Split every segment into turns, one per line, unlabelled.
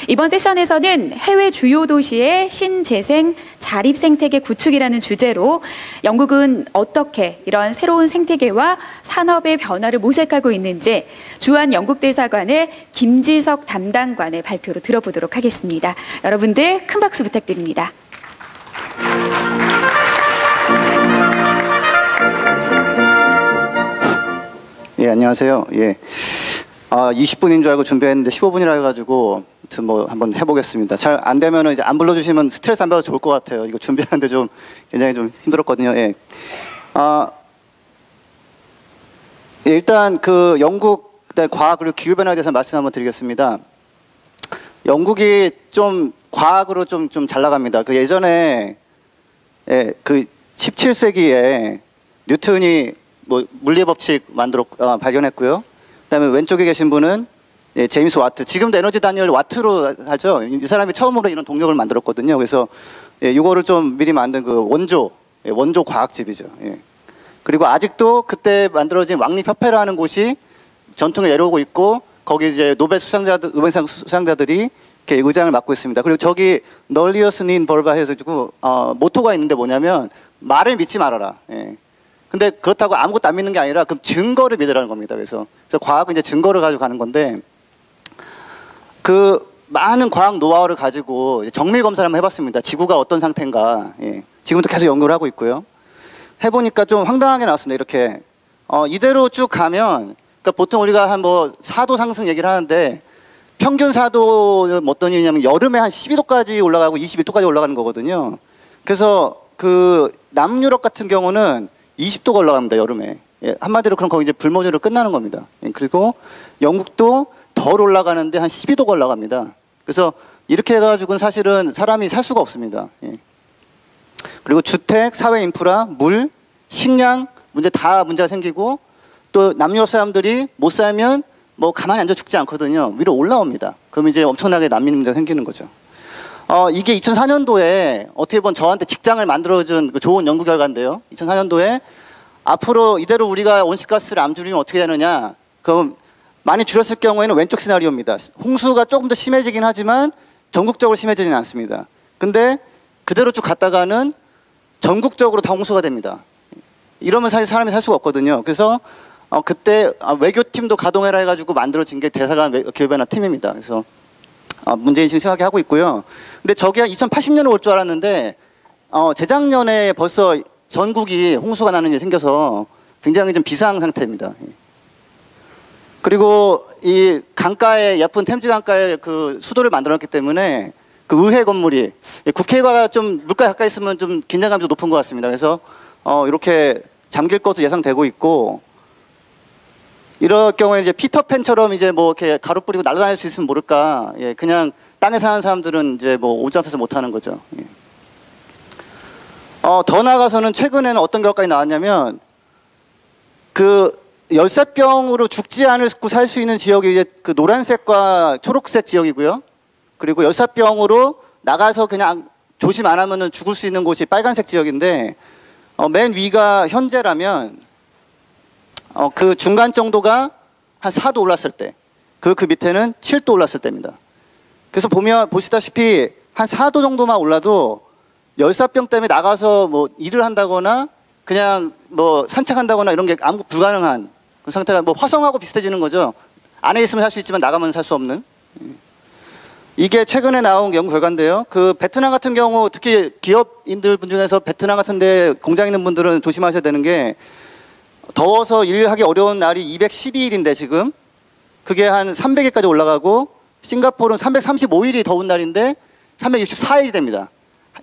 이번 세션에서는 해외 주요 도시의 신재생 자립 생태계 구축이라는 주제로 영국은 어떻게 이런 새로운 생태계와 산업의 변화를 모색하고 있는지 주한 영국 대사관의 김지석 담당관의 발표로 들어보도록 하겠습니다. 여러분들 큰 박수 부탁드립니다.
예, 안녕하세요. 예. 20분인 줄 알고 준비했는데 15분이라 해가지고 뭐 한번 해보겠습니다. 잘 안 되면은 이제 안 불러주시면 스트레스 안 받아도 좋을 것 같아요. 이거 준비하는데 좀 굉장히 좀 힘들었거든요. 예. 예, 일단 그 영국 과학 그리고 기후 변화에 대해서 말씀 한번 드리겠습니다. 영국이 좀 과학으로 좀 잘 나갑니다. 그 예전에 예, 그 17세기에 뉴턴이 뭐 물리의 법칙 발견했고요. 그다음에 왼쪽에 계신 분은 예, 제임스 와트. 지금도 에너지 단위를 와트로 하죠. 이 사람이 처음으로 이런 동력을 만들었거든요. 그래서 예, 이거를 좀 미리 만든 그 원조, 예, 원조 과학집이죠. 예. 그리고 아직도 그때 만들어진 왕립협회라는 곳이 전통에 내려오고 있고 거기 이제 노벨상 수상자들이 이렇게 의장을 맡고 있습니다. 그리고 저기 널리어스 닌 벌바 해가지고 모토가 있는데 뭐냐면 말을 믿지 말아라. 예. 근데 그렇다고 아무것도 안 믿는 게 아니라 그럼 증거를 믿으라는 겁니다. 그래서 과학은 이제 증거를 가지고 가는 건데 그 많은 과학 노하우를 가지고 정밀 검사를 한번 해봤습니다. 지구가 어떤 상태인가. 예. 지금도 계속 연구를 하고 있고요. 해보니까 좀 황당하게 나왔습니다. 이렇게 이대로 쭉 가면 그러니까 보통 우리가 한 뭐 4도 상승 얘기를 하는데 평균 4도는 어떤 의미냐면 여름에 한 12도까지 올라가고 22도까지 올라가는 거거든요. 그래서 그 남유럽 같은 경우는 20도가 올라갑니다. 여름에. 예, 한마디로 그럼 거기 이제 불모지로 끝나는 겁니다. 예, 그리고 영국도 덜 올라가는데 한 12도가 올라갑니다. 그래서 이렇게 해가지고는 사실은 사람이 살 수가 없습니다. 예. 그리고 주택, 사회 인프라, 물, 식량 문제가 생기고 또 남유럽 사람들이 못 살면 뭐 가만히 앉아 죽지 않거든요. 위로 올라옵니다. 그럼 이제 엄청나게 난민 문제가 생기는 거죠. 이게 2004년도에 어떻게 보면 저한테 직장을 만들어준 그 좋은 연구 결과인데요. 2004년도에 앞으로 이대로 우리가 온실가스를 안 줄이면 어떻게 되느냐. 그럼 많이 줄였을 경우에는 왼쪽 시나리오입니다. 홍수가 조금 더 심해지긴 하지만 전국적으로 심해지지는 않습니다. 근데 그대로 쭉 갔다가는 전국적으로 다 홍수가 됩니다. 이러면 사실 사람이 살 수가 없거든요. 그래서 그때 외교팀도 가동해라 해가지고 만들어진 게 대사관 기후변화 팀입니다. 그래서 문제인식 생각하게 하고 있고요. 근데 저게 2080년에 올 줄 알았는데 재작년에 벌써 전국이 홍수가 나는 일이 생겨서 굉장히 좀 비상 상태입니다. 그리고 이 강가에 예쁜 템즈 강가에 그 수도를 만들어놨기 때문에 그 의회 건물이 국회가 좀 물가 가까이 있으면 좀 긴장감이 좀 높은 것 같습니다. 그래서 이렇게 잠길 것으로 예상되고 있고 이럴 경우에 이제 피터팬처럼 이제 뭐 이렇게 가루 뿌리고 날아다닐 수 있으면 모를까. 예, 그냥 땅에 사는 사람들은 이제 뭐 오지않아서 못하는 거죠. 예. 더 나아가서는 최근에는 어떤 결과가 나왔냐면 그 열사병으로 죽지 않고 살 수 있는 지역이 이제 그 노란색과 초록색 지역이고요. 그리고 열사병으로 나가서 그냥 조심 안 하면은 죽을 수 있는 곳이 빨간색 지역인데 맨 위가 현재라면 그 중간 정도가 한 4도 올랐을 때, 그 밑에는 7도 올랐을 때입니다. 그래서 보시다시피 한 4도 정도만 올라도 열사병 때문에 나가서 뭐 일을 한다거나 그냥 뭐 산책한다거나 이런 게 아무 불가능한 그 상태가 뭐 화성하고 비슷해지는 거죠. 안에 있으면 살 수 있지만 나가면 살 수 없는. 이게 최근에 나온 연구 결과인데요. 그 베트남 같은 경우 특히 기업인들 분 중에서 베트남 같은 데 공장 있는 분들은 조심하셔야 되는 게 더워서 일하기 어려운 날이 212일인데 지금 그게 한 300일까지 올라가고 싱가포르는 335일이 더운 날인데 364일이 됩니다.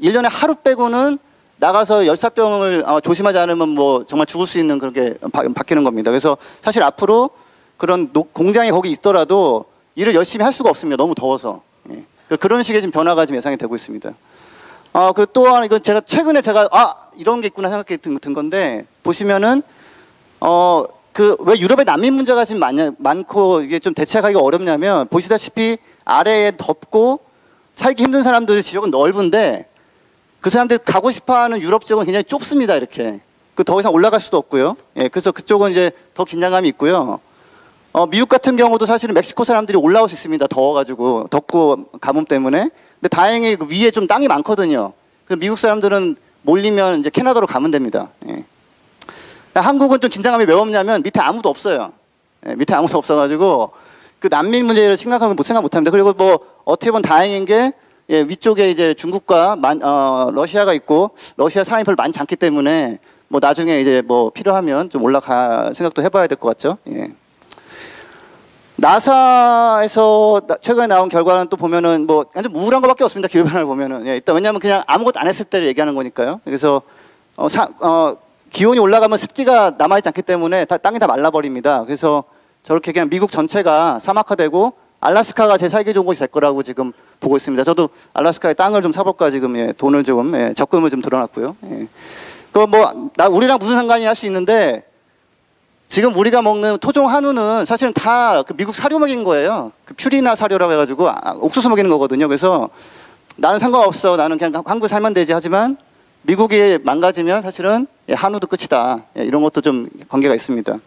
1년에 하루 빼고는 나가서 열사병을 조심하지 않으면 뭐 정말 죽을 수 있는 그렇게 바뀌는 겁니다. 그래서 사실 앞으로 그런 공장이 거기 있더라도 일을 열심히 할 수가 없습니다. 너무 더워서. 예. 그런 식의 지금 변화가 지금 예상이 되고 있습니다. 그리고 또한 이건 제가 최근에 이런 게 있구나 생각이 든 건데 보시면은 왜 유럽의 난민 문제가 지금 많고 이게 좀 대책하기가 어렵냐면 보시다시피 아래에 덥고 살기 힘든 사람들 지역은 넓은데 그 사람들 가고 싶어하는 유럽 지역은 굉장히 좁습니다. 이렇게 더 이상 올라갈 수도 없고요. 예, 그래서 그쪽은 이제 더 긴장감이 있고요. 미국 같은 경우도 사실은 멕시코 사람들이 올라올 수 있습니다. 더워가지고 덥고 가뭄 때문에. 근데 다행히 그 위에 좀 땅이 많거든요. 그 미국 사람들은 몰리면 이제 캐나다로 가면 됩니다. 예. 한국은 좀 긴장감이 왜 없냐면 밑에 아무도 없어요. 예, 밑에 아무도 없어가지고 그 난민 문제를 심각하게 생각 못합니다. 그리고 뭐 어떻게 보면 다행인 게 예, 위쪽에 이제 중국과 러시아가 있고 러시아 사람이 별로 많지 않기 때문에 뭐 나중에 이제 뭐 필요하면 좀 올라갈 생각도 해봐야 될 것 같죠. 예. 나사에서 최근에 나온 결과는 또 보면은 뭐 완전 우울한 것밖에 없습니다. 기후변화를 보면은. 예, 일단 왜냐하면 그냥 아무것도 안 했을 때를 얘기하는 거니까요. 그래서 기온이 올라가면 습기가 남아있지 않기 때문에 땅이 다 말라버립니다. 그래서 저렇게 그냥 미국 전체가 사막화되고 알라스카가 제일 살기 좋은 곳이 될 거라고 지금 보고 있습니다. 저도 알라스카에 땅을 좀 사볼까 지금 예, 돈을 좀 적금을 좀 들어놨고요. 예. 우리랑 무슨 상관이 할 수 있는데 지금 우리가 먹는 토종 한우는 사실은 다 그 미국 사료 먹인 거예요. 그 퓨리나 사료라고 해가지고 옥수수 먹이는 거거든요. 그래서 나는 상관없어. 나는 그냥 한국 살면 되지. 하지만 미국이 망가지면 사실은 한우도 끝이다. 이런 것도 좀 관계가 있습니다.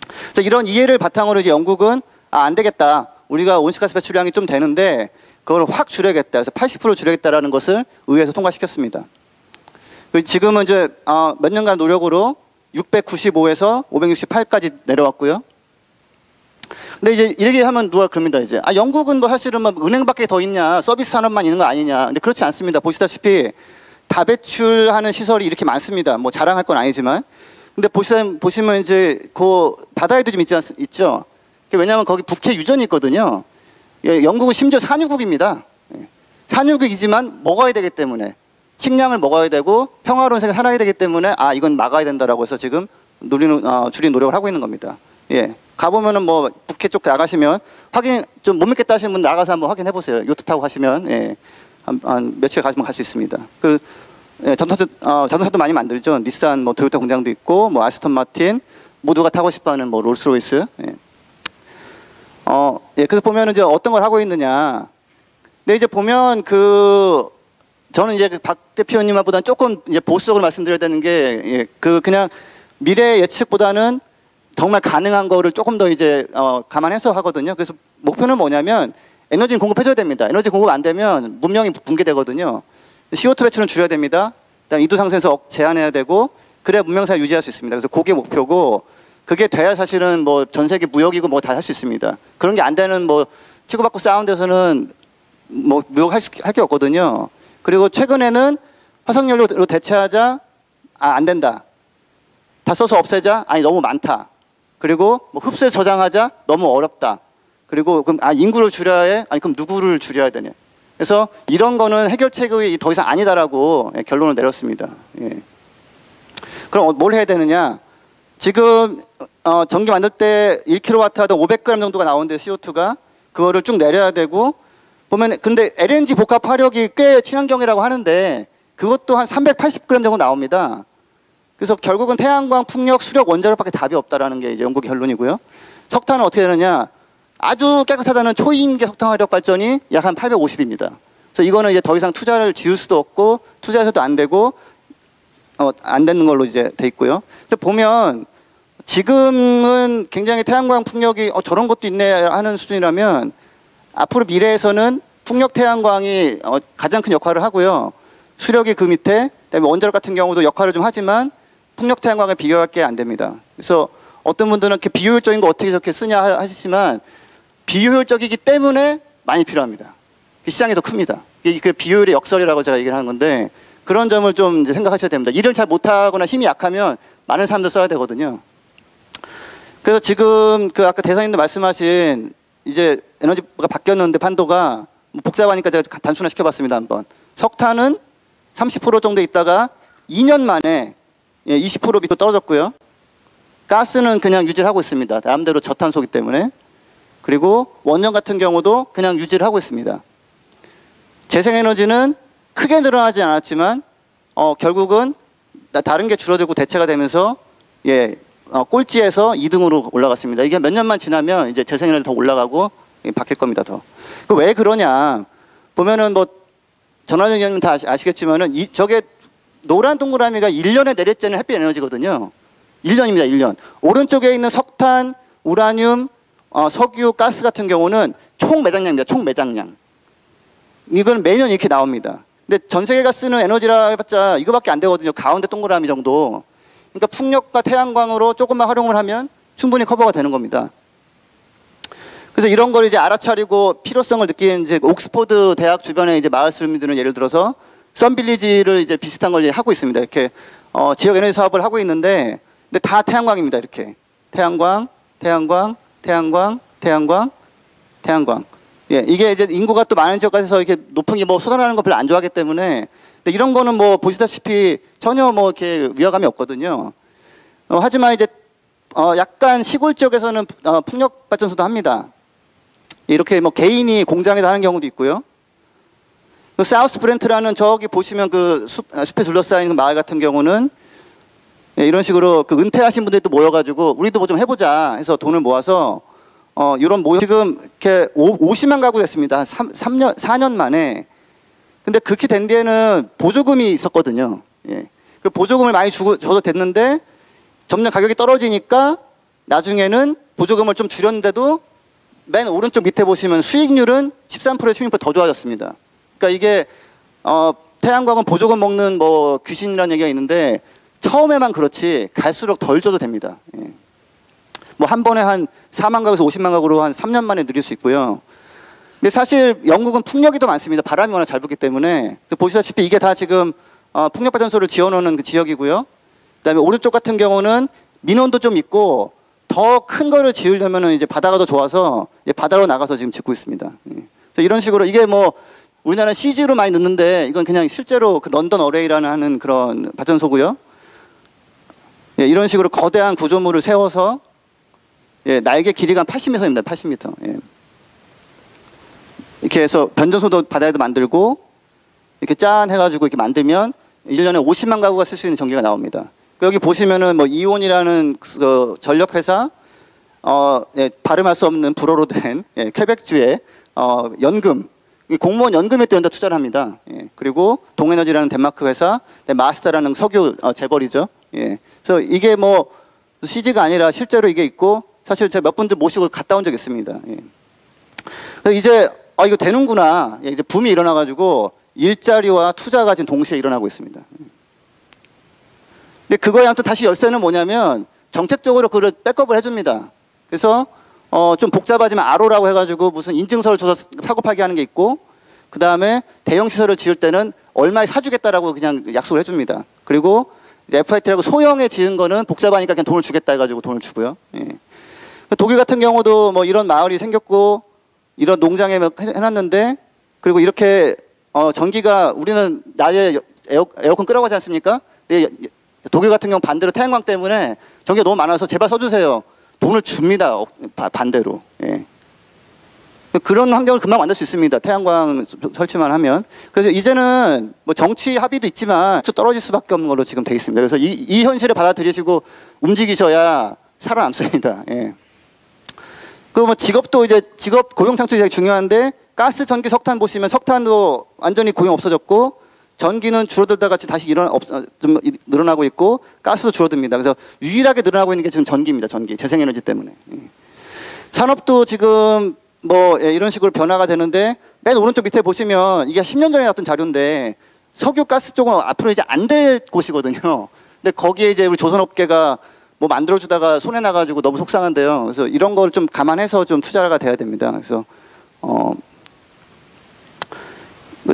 그래서 이런 이해를 바탕으로 이제 영국은 안 되겠다. 우리가 온실가스 배출량이 좀 되는데 그걸 확 줄여야겠다. 그래서 80% 줄여야겠다라는 것을 의회에서 통과시켰습니다. 지금은 이제 몇 년간 노력으로 695에서 568까지 내려왔고요. 근데 이제 이렇게 하면 누가 그럽니다. 이제 영국은 뭐 사실은 뭐 은행밖에 더 있냐, 서비스 산업만 있는 거 아니냐. 근데 그렇지 않습니다. 보시다시피 다배출하는 시설이 이렇게 많습니다. 뭐 자랑할 건 아니지만. 근데 보시면 이제 그 바다에도 좀 있죠. 왜냐하면 거기 북해 유전이 있거든요. 영국은 심지어 산유국입니다. 산유국이지만 먹어야 되기 때문에. 식량을 먹어야 되고 평화로운 세계 살아야 되기 때문에 이건 막아야 된다라고 해서 지금 줄인 노력을 하고 있는 겁니다. 예. 가보면은 뭐 북해 쪽 나가시면 좀 못 믿겠다 하시는 분 나가서 한번 확인해 보세요. 요트 타고 가시면 예. 한 며칠 가시면 갈 수 있습니다. 자동차도 많이 만들죠. 닛산, 뭐 토요타 공장도 있고 뭐 아스톤 마틴 모두가 타고 싶어하는 뭐 롤스로이스. 예. 예. 그래서 보면은 이제 어떤 걸 하고 있느냐. 근데 이제 보면 저는 이제 박 대표님보다는 조금 이제 보수적으로 말씀드려야 되는 게, 그냥 미래 예측보다는 정말 가능한 거를 조금 더 이제, 감안해서 하거든요. 그래서 목표는 뭐냐면 에너지는 공급해줘야 됩니다. 에너지 공급 안 되면 문명이 붕괴되거든요. CO2 배출은 줄여야 됩니다. 그다음 인구상승에서 제한해야 되고, 그래야 문명사를 유지할 수 있습니다. 그래서 그게 목표고, 그게 돼야 사실은 뭐 전 세계 무역이고 뭐 다 할 수 있습니다. 그런 게 안 되는 뭐 치고받고 싸운 데서는 뭐 무역 할 게 없거든요. 그리고 최근에는 화석연료로 대체하자, 안 된다. 다 써서 없애자, 너무 많다. 그리고 뭐 흡수해서 저장하자, 너무 어렵다. 그리고 그럼 인구를 줄여야 해? 그럼 누구를 줄여야 되냐. 그래서 이런 거는 해결책이 더 이상 아니다라고 결론을 내렸습니다. 예. 그럼 뭘 해야 되느냐? 지금 전기 만들 때 1kW 하던 500g 정도가 나오는데 CO2가 그거를 쭉 내려야 되고 보면 근데 LNG 복합 화력이 꽤 친환경이라고 하는데 그것도 한 380g 정도 나옵니다. 그래서 결국은 태양광, 풍력, 수력, 원자력밖에 답이 없다라는 게 이제 연구 결론이고요. 석탄은 어떻게 되느냐? 아주 깨끗하다는 초임계 석탄 화력 발전이 약 한 850입니다. 그래서 이거는 이제 더 이상 투자를 지을 수도 없고 투자해서도 안 되고 안 되는 걸로 이제 돼 있고요. 그래서 보면 지금은 굉장히 태양광, 풍력이 저런 것도 있네 하는 수준이라면 앞으로 미래에서는 풍력, 태양광이 가장 큰 역할을 하고요. 수력이 그 밑에, 그다음에 원자력 같은 경우도 역할을 좀 하지만 풍력, 태양광에 비교할 게 안 됩니다. 그래서 어떤 분들은 이렇게 비효율적인 거 어떻게 저렇게 쓰냐 하시지만 비효율적이기 때문에 많이 필요합니다. 시장이 더 큽니다. 그 비효율의 역설이라고 제가 얘기를 하는 건데 그런 점을 좀 이제 생각하셔야 됩니다. 일을 잘 못하거나 힘이 약하면 많은 사람들 써야 되거든요. 그래서 지금 아까 대사님도 말씀하신 이제 에너지가 바뀌었는데 판도가 복잡하니까 제가 단순화 시켜봤습니다. 한번. 석탄은 30% 정도 있다가 2년 만에 20% 밑으로 떨어졌고요. 가스는 그냥 유지를 하고 있습니다. 나름대로 저탄소기 때문에. 그리고 원전 같은 경우도 그냥 유지를 하고 있습니다. 재생에너지는 크게 늘어나지 않았지만 결국은 다른 게 줄어들고 대체가 되면서 꼴찌에서 2등으로 올라갔습니다. 이게 몇 년만 지나면 이제 재생에너지 더 올라가고 바뀔 겁니다. 더. 왜 그러냐? 보면은 뭐 전화정 의원님 다 아시겠지만은 저게 노란 동그라미가 1년에 내리쬐는 햇빛 에너지거든요. 1년입니다. 1년. 오른쪽에 있는 석탄, 우라늄, 석유, 가스 같은 경우는 총 매장량입니다. 총 매장량. 이건 매년 이렇게 나옵니다. 근데 전 세계가 쓰는 에너지라 해봤자 이거밖에 안 되거든요. 가운데 동그라미 정도. 그러니까 풍력과 태양광으로 조금만 활용을 하면 충분히 커버가 되는 겁니다. 그래서 이런 걸 이제 알아차리고 필요성을 느낀 이제 옥스퍼드 대학 주변에 이제 마을 주민들은 예를 들어서 썬빌리지를 이제 비슷한 걸 이제 하고 있습니다. 이렇게 지역 에너지 사업을 하고 있는데, 근데 다 태양광입니다. 이렇게 태양광, 태양광, 태양광, 태양광, 태양광. 예, 이게 이제 인구가 또 많은 지역에서 이렇게 높은 게 뭐 쏟아나는 거 별로 안 좋아하기 때문에, 근데 이런 거는 뭐 보시다시피 전혀 뭐 이렇게 위화감이 없거든요. 하지만 이제 약간 시골 지역에서는 풍력 발전소도 합니다. 이렇게 뭐 개인이 공장에다 하는 경우도 있고요. 사우스 브렌트라는 저기 보시면 그 숲에 둘러싸인 그 마을 같은 경우는 예, 이런 식으로 그 은퇴하신 분들이 또 모여가지고 우리도 뭐 좀 해보자 해서 돈을 모아서 이런 지금 이렇게 50만 가구 됐습니다. 4년 만에. 근데 그렇게 된 뒤에는 보조금이 있었거든요. 예. 그 보조금을 많이 줘도 됐는데 점점 가격이 떨어지니까 나중에는 보조금을 좀 줄였는데도 맨 오른쪽 밑에 보시면 수익률은 13%에서 16% 더 좋아졌습니다. 그러니까 이게 태양광은 보조금 먹는 뭐 귀신이라는 얘기가 있는데 처음에만 그렇지 갈수록 덜 줘도 됩니다. 예. 뭐 한 번에 한 4만 가구에서 50만 가구로 한 3년 만에 늘릴 수 있고요. 근데 사실 영국은 풍력이 더 많습니다. 바람이 워낙 잘 불기 때문에. 보시다시피 이게 다 지금 풍력 발전소를 지어놓는 그 지역이고요. 그다음에 오른쪽 같은 경우는 민원도 좀 있고 더 큰 거를 지으려면은 이제 바다가 더 좋아서 이제 바다로 나가서 지금 짓고 있습니다. 예. 그래서 이런 식으로 이게 뭐 우리나라 CG로 많이 넣는데 이건 그냥 실제로 그 런던 어레이라는 하는 그런 발전소고요. 예, 이런 식으로 거대한 구조물을 세워서 예, 날개 길이가 한 80m입니다. 80m. 예. 이렇게 해서 변전소도 바다에도 만들고 이렇게 짠 해가지고 이렇게 만들면 1년에 50만 가구가 쓸 수 있는 전기가 나옵니다. 여기 보시면은 뭐 이온이라는 그 전력회사, 예, 발음할 수 없는 불어로 된 예, 퀘벡주의 연금, 공무원 연금에 또 연다 투자를 합니다. 예, 그리고 동에너지라는 덴마크 회사, 마스타라는 석유 재벌이죠. 예, 그래서 이게 뭐 CG가 아니라 실제로 이게 있고 사실 제가 몇 분들 모시고 갔다 온 적 있습니다. 예. 그래서 이제 이거 되는구나. 예, 이제 붐이 일어나가지고 일자리와 투자가 지금 동시에 일어나고 있습니다. 근데 그거에 아무튼 다시 열쇠는 뭐냐면 정책적으로 그걸 백업을 해줍니다. 그래서 좀 복잡하지만 RO라고 해가지고 무슨 인증서를 줘서 사고 팔기 하는 게 있고, 그 다음에 대형 시설을 지을 때는 얼마에 사주겠다라고 그냥 약속을 해줍니다. 그리고 FIT라고 소형에 지은 거는 복잡하니까 그냥 돈을 주겠다 해가지고 돈을 주고요. 예. 독일 같은 경우도 뭐 이런 마을이 생겼고 이런 농장에 해놨는데, 그리고 이렇게 전기가 우리는 낮에 에어컨 끄라고 하지 않습니까? 독일 같은 경우 반대로 태양광 때문에 전기가 너무 많아서 제발 써주세요. 돈을 줍니다. 반대로. 예. 그런 환경을 금방 만들 수 있습니다. 태양광 설치만 하면. 그래서 이제는 뭐 정치 합의도 있지만 떨어질 수밖에 없는 걸로 지금 돼 있습니다. 그래서 이 현실을 받아들이시고 움직이셔야 살아남습니다. 예. 그 뭐 직업도 이제 직업 고용 창출이 되게 중요한데, 가스, 전기, 석탄 보시면 석탄도 완전히 고용 없어졌고 전기는 줄어들다가 다시 좀 늘어나고 있고 가스도 줄어듭니다. 그래서 유일하게 늘어나고 있는 게 지금 전기입니다. 전기, 재생에너지 때문에. 예. 산업도 지금 뭐 이런 식으로 변화가 되는데, 맨 오른쪽 밑에 보시면 이게 10년 전에 나왔던 자료인데 석유, 가스 쪽은 앞으로 이제 안 될 곳이거든요. 근데 거기에 이제 우리 조선업계가 뭐 만들어주다가 손해 나가지고 너무 속상한데요. 그래서 이런 걸 좀 감안해서 좀 투자가 돼야 됩니다. 그래서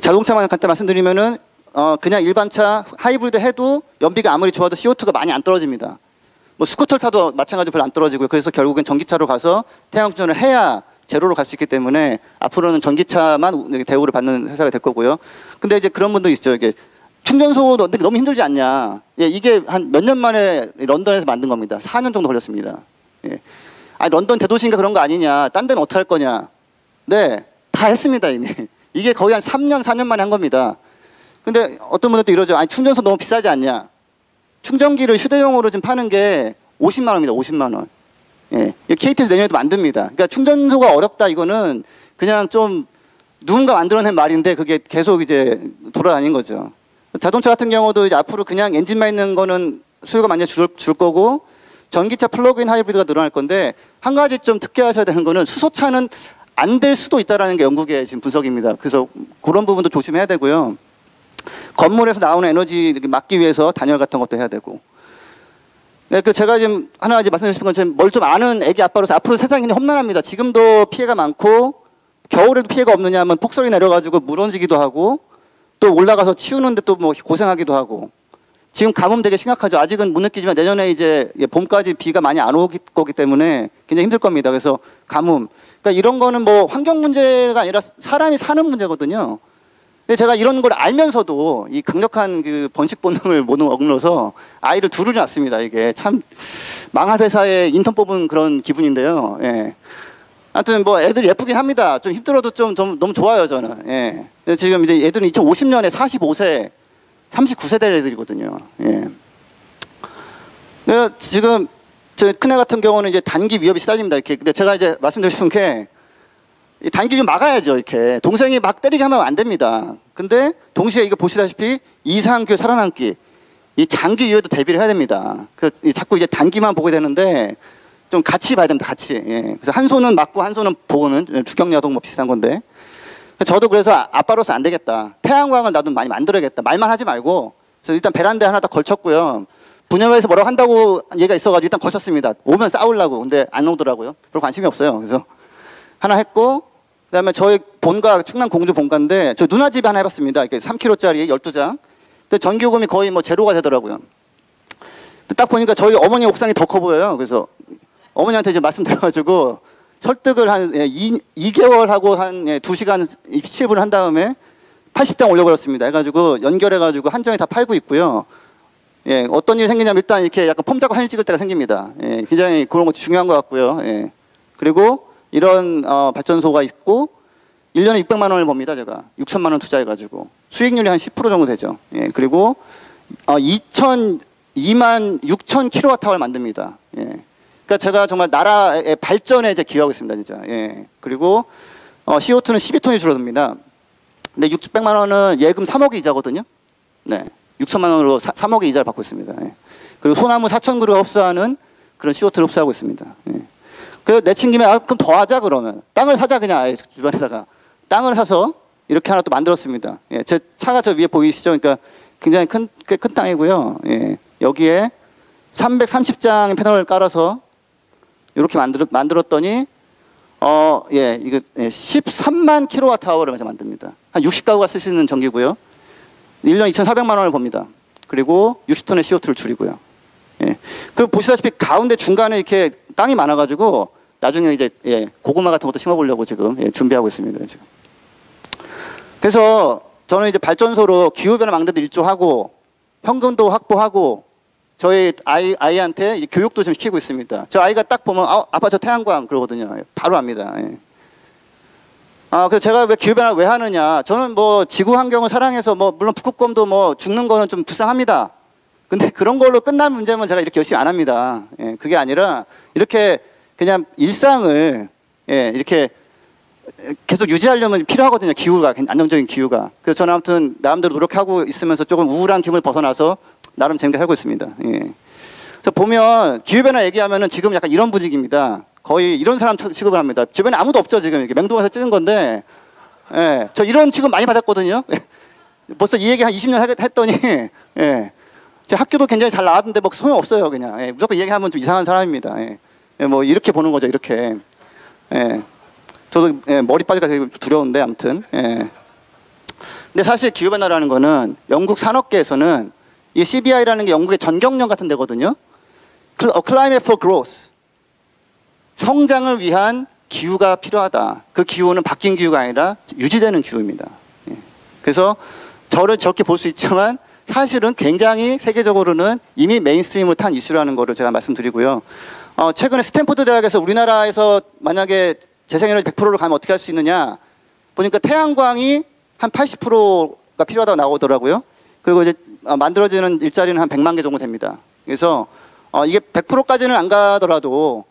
자동차만 간단히 말씀드리면은 그냥 일반차 하이브리드 해도 연비가 아무리 좋아도 CO2가 많이 안 떨어집니다. 뭐 스쿠터를 타도 마찬가지로 별로 안 떨어지고요. 그래서 결국엔 전기차로 가서 태양 충전을 해야 제로로 갈 수 있기 때문에 앞으로는 전기차만 대우를 받는 회사가 될 거고요. 근데 이제 그런 분도 있죠. 이게 충전소 너무 힘들지 않냐. 예, 이게 한 몇 년 만에 런던에서 만든 겁니다. 4년 정도 걸렸습니다. 예. 런던 대도시인가 그런 거 아니냐. 딴 데는 어떻게 할 거냐. 네, 다 했습니다 이미. 이게 거의 한 3년, 4년 만에 한 겁니다. 근데 어떤 분들도 이러죠. 충전소 너무 비싸지 않냐. 충전기를 휴대용으로 지금 파는 게 50만 원입니다. 50만 원. 예. KT에서 내년에도 만듭니다. 그러니까 충전소가 어렵다 이거는 그냥 좀 누군가 만들어낸 말인데 그게 계속 이제 돌아다닌 거죠. 자동차 같은 경우도 이제 앞으로 그냥 엔진만 있는 거는 수요가 많이 줄 거고, 전기차 플러그인 하이브리드가 늘어날 건데 한 가지 좀 특이하셔야 되는 거는 수소차는 안 될 수도 있다라는 게 영국의 지금 분석입니다. 그래서 그런 부분도 조심해야 되고요. 건물에서 나오는 에너지 막기 위해서 단열 같은 것도 해야 되고. 네, 그 제가 지금 하나 이제 말씀드리고 싶은 건 뭘 좀 아는 애기 아빠로서 앞으로 세상이 굉장히 험난합니다. 지금도 피해가 많고 겨울에도 피해가 없느냐 하면 폭설이 내려가지고 물 얹기도 하고 또 올라가서 치우는데 또 뭐 고생하기도 하고. 지금 가뭄 되게 심각하죠. 아직은 못 느끼지만 내년에 이제 봄까지 비가 많이 안 올 거기 때문에 굉장히 힘들 겁니다. 그래서 가뭄. 그러니까 이런 거는 뭐 환경 문제가 아니라 사람이 사는 문제거든요. 근데 제가 이런 걸 알면서도 이 강력한 그 번식 본능을 못 억눌러서 아이를 둘을 낳았습니다. 이게 참 망할 회사에 인턴 뽑은 그런 기분인데요. 예. 하여튼 뭐 애들 예쁘긴 합니다. 좀 힘들어도 좀 너무 좋아요, 저는. 예. 근데 지금 이제 애들은 2050년에 45세, 39세 될 애들이거든요. 예. 근데 지금 저 큰애 같은 경우는 이제 단기 위협이 시달립니다. 이렇게. 근데 제가 이제 말씀드리고 싶은 게 이 단기 좀 막아야죠. 이렇게 동생이 막 때리게 하면 안 됩니다. 근데 동시에 이거 보시다시피 이상교 살아남기 이 장기 위협도 대비를 해야 됩니다. 그 자꾸 이제 단기만 보게 되는데 좀 같이 봐야 됩니다. 같이. 예. 그래서 한 손은 막고 한 손은 보고는 주경야동 뭐 비슷한 건데. 저도 그래서 아빠로서 안 되겠다. 태양광을 나도 많이 만들어야겠다. 말만 하지 말고. 그래서 일단 베란다에 하나 딱 걸쳤고요. 분야회에서 뭐라고 한다고 얘기가 있어가지고 일단 걸쳤습니다. 오면 싸우려고. 근데 안 오더라고요. 별로 관심이 없어요. 그래서 하나 했고, 그다음에 저희 본가 충남 공주 본가인데 저 누나 집에 하나 해봤습니다. 이렇게 3kg짜리 12장. 근데 전기요금이 거의 뭐 제로가 되더라고요. 딱 보니까 저희 어머니 옥상이 더 커 보여요. 그래서 어머니한테 이제 말씀드려가지고 설득을 한 2개월 하고 한 2시간 17분을 한 다음에 80장 올려버렸습니다. 해가지고 연결해가지고 한정에 다 팔고 있고요. 예, 어떤 일이 생기냐면 일단 이렇게 약간 폼 잡고 사진 찍을 때가 생깁니다. 예, 굉장히 그런 것도 중요한 것 같고요. 예. 그리고 이런 발전소가 있고 1년에 600만 원을 법니다. 제가 6천만 원 투자해가지고 수익률이 한 10% 정도 되죠. 예, 그리고 2만 6천 킬로와트아워를 만듭니다. 예. 그러니까 제가 정말 나라의 발전에 이제 기여하고 있습니다, 진짜. 예. 그리고 CO2는 12톤이 줄어듭니다. 근데 600만 원은 예금 3억의 이자거든요. 네, 6천만 원으로 3억의 이자를 받고 있습니다. 예. 그리고 소나무 4천 그루 흡수하는 그런 CO2를 흡수하고 있습니다. 예. 그래서 내친 김에 그럼 더 하자 그러면 땅을 사자 그냥 아예 주변에다가 땅을 사서 이렇게 하나 또 만들었습니다. 예. 제 차가 저 위에 보이시죠? 그러니까 굉장히 꽤 큰 땅이고요. 예. 여기에 330장의 패널을 깔아서 이렇게 만들었더니 예, 이거 13만 킬로와트아워를 만듭니다. 한 60가구가 쓸 수 있는 전기고요. 1년 2,400만 원을 법니다. 그리고 60톤의 CO2를 줄이고요. 예. 그리고 보시다시피 가운데 중간에 이렇게 땅이 많아가지고 나중에 이제 예, 고구마 같은 것도 심어보려고 지금 예, 준비하고 있습니다. 지금. 그래서 저는 이제 발전소로 기후변화 망대도 일조하고 현금도 확보하고 저희 아이한테 교육도 좀 시키고 있습니다. 저 아이가 딱 보면 아빠 저 태양광 그러거든요. 바로 압니다. 예. 그래서 제가 왜 기후변화 왜 하느냐? 저는 뭐 지구 환경을 사랑해서 뭐 물론 북극곰도 뭐 죽는 거는 좀 불쌍합니다. 근데 그런 걸로 끝난 문제면 제가 이렇게 열심히 안 합니다. 예, 그게 아니라 이렇게 그냥 일상을 예, 이렇게 계속 유지하려면 필요하거든요. 기후가 안정적인 기후가. 그래서 저는 아무튼 나름대로 노력하고 있으면서 조금 우울한 기분을 벗어나서 나름 재밌게 살고 있습니다. 예. 그래서 보면 기후변화 얘기하면은 지금 약간 이런 분위기입니다. 거의 이런 사람 취급을 합니다. 주변에 아무도 없죠. 지금 이렇게 맹동에서 찍은 건데, 예, 저 이런 취급 많이 받았거든요. 벌써 이 얘기 한 20년 했더니, 예, 제 학교도 굉장히 잘 나왔는데 뭐 소용 없어요. 그냥 예, 무조건 얘기하면 좀 이상한 사람입니다. 예. 예, 뭐 이렇게 보는 거죠. 이렇게. 예. 저도 예, 머리 빠지가 되게 두려운데 아무튼. 예. 근데 사실 기후변화라는 거는 영국 산업계에서는 이 CBI라는 게 영국의 전경련 같은 데거든요. Climate for Growth. 성장을 위한 기후가 필요하다. 그 기후는 바뀐 기후가 아니라 유지되는 기후입니다. 예. 그래서 저를 저렇게 볼 수 있지만 사실은 굉장히 세계적으로는 이미 메인스트림으로 탄 이슈라는 거를 제가 말씀드리고요. 최근에 스탠포드 대학에서 우리나라에서 만약에 재생에너지 100%로 가면 어떻게 할 수 있느냐 보니까 태양광이 한 80%가 필요하다고 나오더라고요. 그리고 이제 만들어지는 일자리는 한 100만 개 정도 됩니다. 그래서 이게 100%까지는 안 가더라도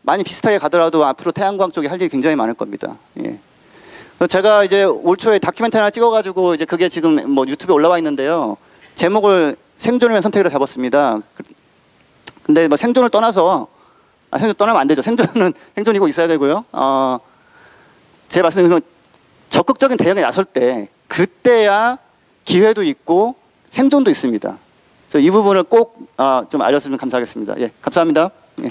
많이 비슷하게 가더라도 앞으로 태양광 쪽에 할 일이 굉장히 많을 겁니다. 예. 제가 이제 올 초에 다큐멘터리 하나 찍어가지고 이제 그게 지금 뭐 유튜브에 올라와 있는데요. 제목을 생존을 위한 선택으로 잡았습니다. 근데 뭐 생존을 떠나서 생존 떠나면 안 되죠. 생존은 생존이고 있어야 되고요. 제 말씀은 적극적인 대응에 나설 때 그때야 기회도 있고 생존도 있습니다. 그래서 이 부분을 꼭 좀 알렸으면 감사하겠습니다. 예, 감사합니다. 예.